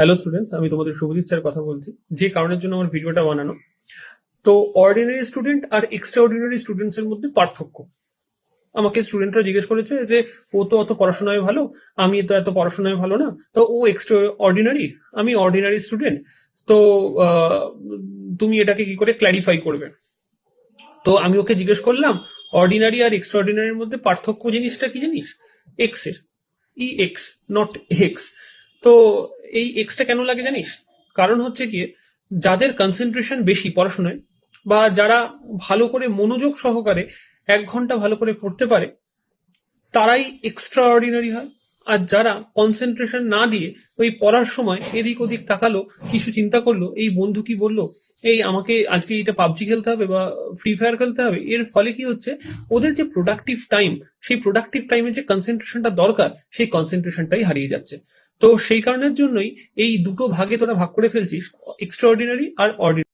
Hello students, আমি তোমাদের Subhajit sir কথা বলছি। যে কারণের জন্য আমার ভিডিওটা বানানো, তো অর্ডিনারি স্টুডেন্ট আর এক্সট্রা অর্ডিনারি স্টুডেন্টস এর মধ্যে পার্থক্য আমাকে স্টুডেন্টরা জিজ্ঞেস করেছে যে ও তো অত পড়াশোনায় ভালো, আমি তো এত পড়াশোনায় ভালো না, তো ও এক্সট্রা অর্ডিনারি, আমি অর্ডিনারি স্টুডেন্ট। তো আহ, তুমি এটাকে কি করে ক্ল্যারিফাই করবে? তো আমি ওকে জিজ্ঞেস করলাম, অর্ডিনারি আর এক্সট্রা অর্ডিনারির মধ্যে পার্থক্য জিনিসটা কি জানিস? এক্স এর, ই এক্স, নট এক্স। তো এই এক্সটা কেন লাগে জানিস? কারণ হচ্ছে গিয়ে, যাদের কনসেন্ট্রেশন বেশি পড়াশোনায়, বা যারা ভালো করে মনোযোগ সহকারে 1 ঘন্টা ভালো করে পড়তে পারে, তারাই এক্সট্রা অর্ডিনারি হয়। আর যারা কনসেন্ট্রেশন না দিয়ে ওই পড়ার সময় এদিক ওদিক তাকালো, কিছু চিন্তা করলো, এই বন্ধু কি বললো, এই আমাকে আজকে এটা পাবজি খেলতে হবে বা ফ্রি ফায়ার খেলতে হবে, এর ফলে কি হচ্ছে, ওদের যে প্রোডাক্টিভ টাইম, সেই প্রোডাক্টিভ টাইমে যে কনসেন্ট্রেশনটা দরকার, সেই কনসেন্ট্রেশনটাই হারিয়ে যাচ্ছে। তো সেই কারণের জন্যই এই দুটো ভাগে তোরা ভাগ করে ফেলছিস, এক্সট্রা অর্ডিনারি আর অর্ডিনারি।